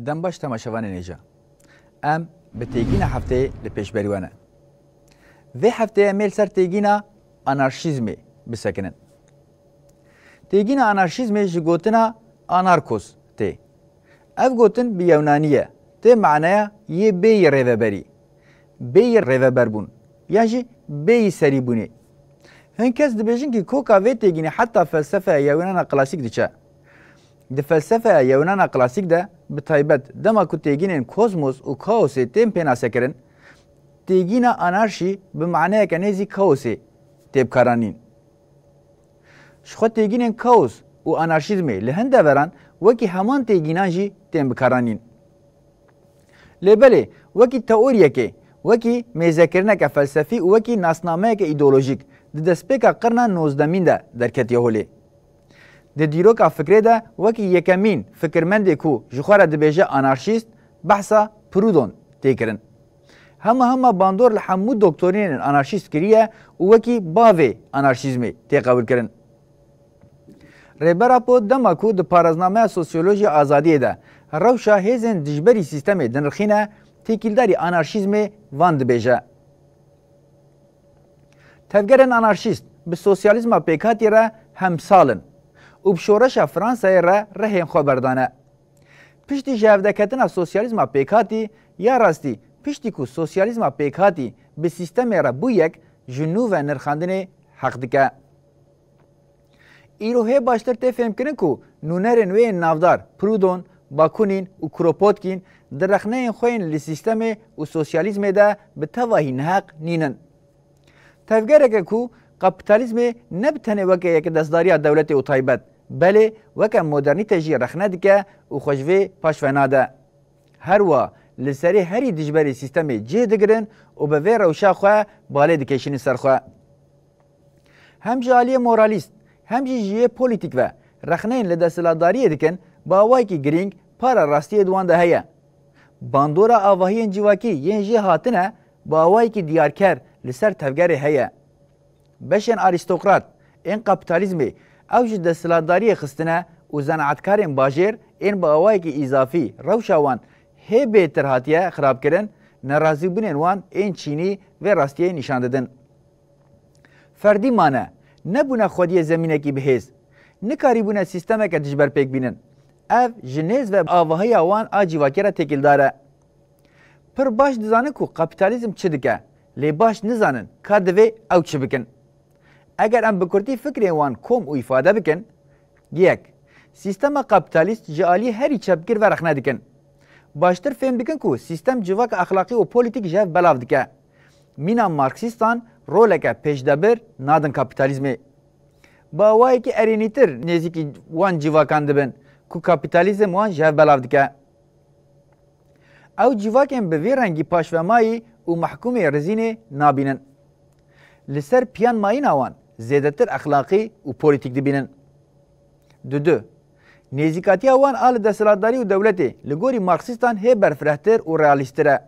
دم باش تماشاوان نیجا ام به تیگین هفته لپیشبریوانه و هفته میل سر تیگینا آنارشیزمی بسکنن تیگینا آنارشیزمی جگوتنا آنارکوس تی اف گوتن بیونانیه تی معناه یه بی ریوبری بی ریوبر بون یعنی بی سری بونی هنکس دبیجن که کوکا و تیگینی حتی فلسفه یونان کلاسیک دیچه د فلسفه یونان کلاسیک ده به تایبت دما کو تیگینن کوزموس و کاوس تیم پناسه کرن تیگینا آنارشی به معنی که نزی کاوسی تیب کارانین شخو تیگینن کاوس و آنارشیزمی لهنده وران وکی همان تیگینان جی تیم بکارانین لبله وکی تئوریه که وکی میزکرنه که فلسفی و وکی ناسنامه که ایدئولوژیک د دسپیکا قرن 19 ده درکتیه هولی د دیروکا فکره ده وکی یکمین فکرمنده کو جخوره دبیجه آنارشیست بحثا پرودون تیکرن همه باندور لحمو دکتورین آنارشیست کریه و وکی باوی آنارشیزمی تیقابل کرن ریبرا پو دما کو د پارازنامه سوسیولوژی آزادی ده روشا هیزن دجبری سیستم دنرخینه تیکیلداری آنارشیزمی وان دبیجه تفگرن آنارشیست به سوسیالیزم پیکاتی را همسالن و بشورش فرانسه را رهین خبردانه. پشتی جهودکتن سوسیالیزم پیکاتی یا راستی پشتی کو سوسیالیزم پیکاتی به سیستم را بویک جنو و نرخاندن حق دکه. ایروه باشتر تفهم کنن کو نونرن و نافدار پرودون، باکونین و کروپوتکین در رخنه خوین لی سیستم و سوسیالیزم ده به تواهی حق نینن. تفگره که کو کپیتالیزم نبتنه وکه یک دستداری دولت و تایبت بله وکه مدرنیته جی رخنه دکه و خوشوه پاشوناده هر وا لسری هری دجبری سیستم جه دگرن و به وی روشا خواه باله دکشنی سرخواه هم جالی مورالیست هم جیه پولیتیک و رخنه لدستلاداری دکن با وای که گرینگ پارا راستی دوان ده هیا باندورا آواهی انجواکی ین جه هاتنه با وای که دیارکر لسر تفگر هیا بشن آریستوکرات این کپیتالیزمی اوج دستلاداری خستنه و زنعتکارین باجر این با اوای که اضافی روشاوان هی بهتر هاتیه خراب کردن ناراضی بودن وان این چینی و راستیه نشان دادن فردی مانه نبونه خودی زمینه کی بهز نکاری بونه سیستمه که دجبر پیک بینن اف جنیز و آواهی وان آجیواکی را تکیل داره پر باش دزانه کو کپیتالیزم چه دکه لی باش نزانن کار دوی او چه بکن اگر ام بکرتی فکر وان کوم و ifade بکن یک سیستم کپیتالیست جالی هری چپگیر و رخنه دکن باشتر فهم بکن کو سیستم جواک اخلاقی و پولیتیک جاف بلاف دکه مینا مارکسیستان رولکه پیشدبر نادن کپیتالیزمی با وای که ارینیتر نزیکی وان جواکان دبن کو کپیتالیزم وان جاف بلاف دکه او جواکن به وی رنگی پاشومایی و محکوم رزینه نابینن لسر پیان ماین آوان زیادتر اخلاقی و پولیتیک دبینن دو نزیکاتی آوان آل دستلاتداری و دولتی لگوری مارکسیستان هی برفرهتر و ریالیستره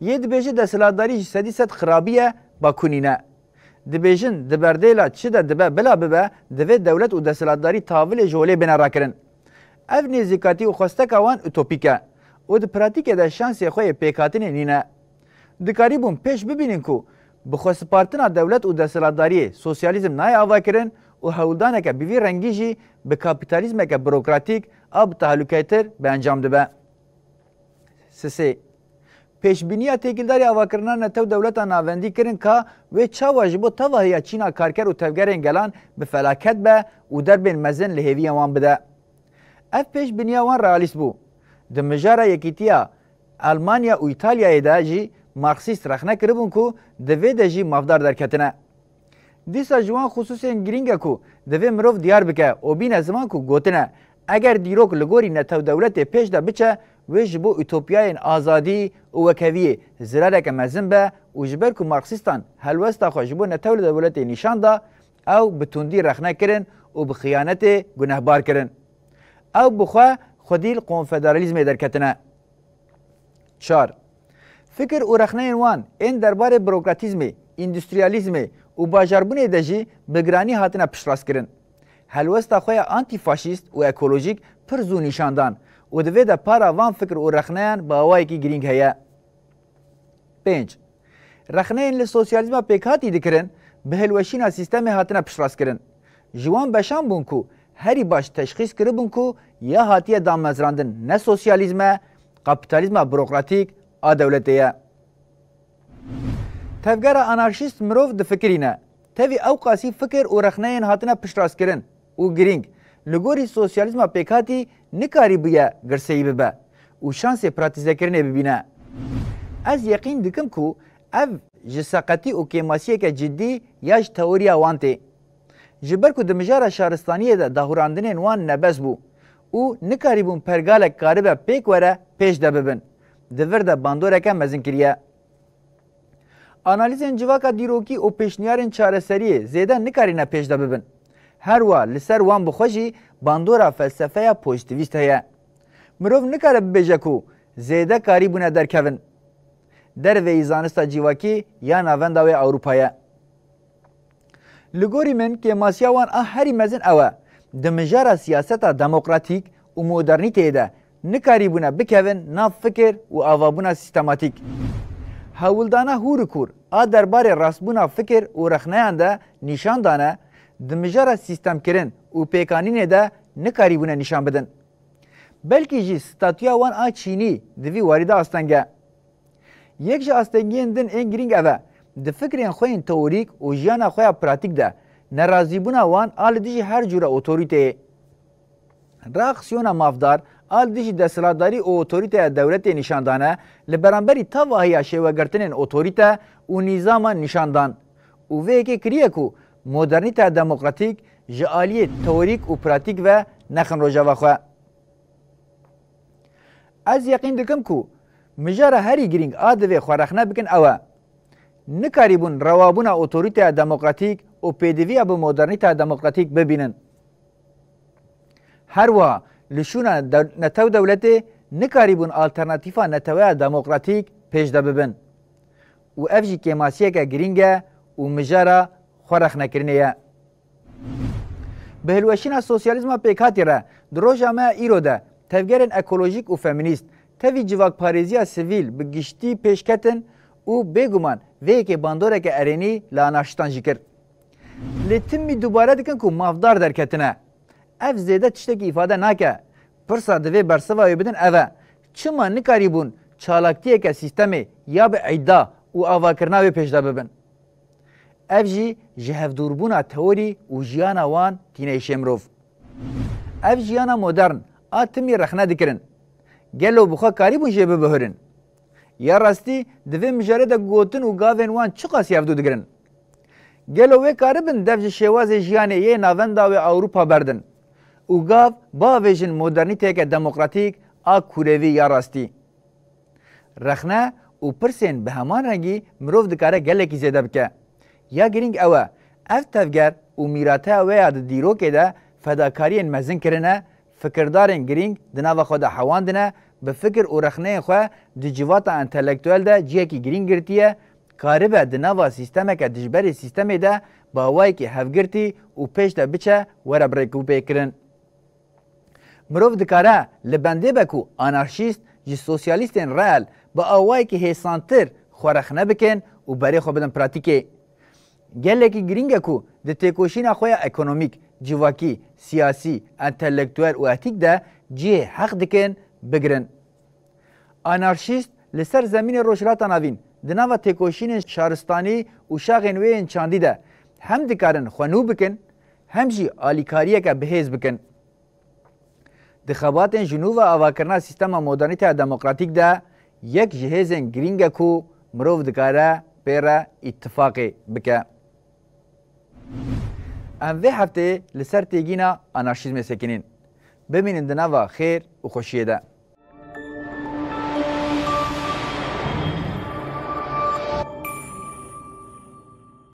یه دبیجه دستلاتداری جسدی ست خرابیه با کنینه دبیجن دبردیلا چه ده دبه بلا ببه دوی دولت و دستلاتداری تاول جوله بنا را کرن اف نزیکاتی و خواستک آوان اوتوپیکه و د پراتیک ده شانسی خوی پیکاتن نینه دکاری بون پیش ببینین کو بخواست پارتنا دولت و دستلاتداری سوسیالیزم نای آوا کرن و هولدانه که بیوی رنگی جی به کپیتالیزم که بروکراتیک آب تحلوکیتر به انجام ده به سه پیش بینی تیگلداری آوا کرنان نتو دولت ناوندی کرن که و چا واجبو تواهی چینا کارکر و تفگر انگلان به فلاکت به و در بین مزن لحیوی وان بده اف پیش بینی وان رئالیست بو د مجاره یکیتیا آلمانیا و ایتالیا ده جی مارکسیست رخنه کربون کو دوی ده جی مافدار درکتنه دیسا جوان خصوصا گرینگه کو دوی مروف دیار بکه و بین زمان کو گوتنه اگر دیروک لگوری نتو دولت پیش ده بچه و جبو ایتوپیای آزادی و وکوی زراره که مزن به و جبر کو مارکسیستان هلوستا خو جبو نتو دولت نشان ده او بتوندی رخنه کرن و بخیانت گنهبار کرن او بخوا خودیل کنفدرالیزم درکتنه 4 فکر و رخنه وان این درباره بروکراتیزمی اندستریالیزمی و باجربونه دجی بگرانی هاتنه پشراس کرن هلوستا خویا آنتی فاشیست و اکولوژیک پر زو نشاندان و دوی ده پارا وان فکر و رخنهان با اوایی که گرینگ هیا. 5. رخنهان لسوسیالیزم پیکاتی دکرن به هلوشینا سیستم هاتنا پشراس کرن. جوان بشان بون کو هری باش تشخیص کرده بون کو یا هاتیه دامزراندن نه سوسیالیزم کپیتالیزم بروکراتیک آ دولتیه. تفگر آنارشیست مروف ده فکرینه تاوی او قاسی فکر و رخنهان هاتنا پشراس کرن و گرینگ لگوری سوسیالیزم پیکاتی نکاری بیا گرسهی ببه و شانس پراتیزه کرنه ببینه. از یقین دکم کو اف جساقتی و کیماسیه که جدی یاج تئوریا وانته. جبر کو دمجار شهرستانیه ده دهوراندنین وان نبز بو او نکاری بون پرگالک کاربه پیک وره پیش ده ببن. دور ده باندوره که مزن کریه. آنالیزین جواکا دیروکی و پیشنیارین چارەسەریه زیده نکارینه پیش ده ببن. هر وا لسر وان بخوشی باندورا فلسفه پوزیتیویست هیا. مروف نکاره ببیجه کو زیده کاری بونه درکوین. در وی زانستا جیواکی یا ناونداوی اوروپایا. لگوری من که ماسیاوان هری مزن اوه دمجار سیاستا دموکراتیک و مدرنیته ده نکاری بونه بکوین ناف فکر و آوابونه سیستماتیک. هولدانه هورکور درباره راستبونا فکر و رخنهان ده نشان دانه دمجار سیستم کرن و پیکانینه ده نکاری بونه نشان بدن. بلکه جی ستاتویا وان چینی دوی وارده آستنگه. یک جا آستنگین دن این گرینگ اوه ده فکرین خوین تئوریک و جیانا خویا پراتیک ده نرازی بونا وان آل دیجی هر جورا اوتوریته. راکسیونا مافدار آل دیجی دستلاتداری و اوتوریته دولت نشاندانه لبرانبری تاواهیا شیوگرتنین اوتوریته و نظام نشاندان. و ویکی کریه کو مدرنیته دموکراتیک جعالی تئوریک و پراتیک و نخن روژاوا خواه. از یقین دکم کو مجاره هری گرینگ آدوی خورخنه بکن اوه نکاری بون روابون اوتوریته دموکراتیک و پیدوی به مدرنیته دموکراتیک ببینن. هر وا لشونه نتو دولته نکاری بون آلترناتیفا نتوه دموکراتیک پیش ده ببن. و افجی کماسیه که گرینگه و مجاره خورخنه کرنیه. به هلوشین سوسیالیزم پیکاتی را دروژه ما ایرو ده تفگرن اکولوژیک و فمینیست تفی جواک پاریزیا سیویل به گشتی پیشکتن و بگومان وی که باندوره که ارینی لاناشتان جکر. لیتمی دوباره دکن که مافدار درکتنه. اف زیده تشتکی ifade ناکه. پرسا دوی برسوایی بدن اوه. چما نکاری بون چالاکتیه که سیستمی یا به عیدا و آواکرناوی پیشده ببن. اف جی جهف دوربونا تئوری و جیانا وان تینه شمروف. اف جیانا مدرن آتمی رخنه دکرن. گلو بخوا کاری بون جیبه بهرن. یا راستی دوی مجرد گوتن و گاوین وان چه قاسی افدو دگرن. گلو وی کاری بن دفج شواز جیانه یه ناوندا و اوروپا بردن. و گاو با ویژن مدرنیته که دموکراتیک کوروی یا راستی. رخنه و پرسین به همان رنگی مروف دکاره گله کی زیده بکه. یا گرینگ اوه اف تفگر و میراته و یاد دیرو که ده فداکارین مزن کرنه فکردارین گرینگ دناو خود حواندنه به فکر و رخنه خواه دی جواتا انتلیکتوال ده جیه کی گرینگ گرتیه کاربه دناوا سیستمه که دجبری سیستمه ده با وای که هفگرتی و پیش ده بچه وره بریکو پیکرن. مروف دکاره لبنده بکو آنارشیست جی سوسیالیستین رال با آوای که حسانتر خورخنه بکن و برای خو بدن پراتیکه. گله که گرینگه کو ده تکوشین خواه اکونومیک، جواکی، سیاسی، انتلیکتوال و اتیک ده جیه حق دکن بگرن. آنارشیست لسر زمین روشلاتا نوین دناوا تکوشین شهرستانی و شاغین وین چاندی ده هم دکارن خوانو بکن هم جی آلیکاریه که بهیز بکن. دخباتن جنوب آواکرنا سیستم مدرنیته دموکراتیک ده یک جهیزن گرینگه کو مروف دکاره پیره اتفاقی بکه. ام وی هفته لسر تیگینا آنارشیزم سکنین. ببینین دناوا خیر و خوشیه ده.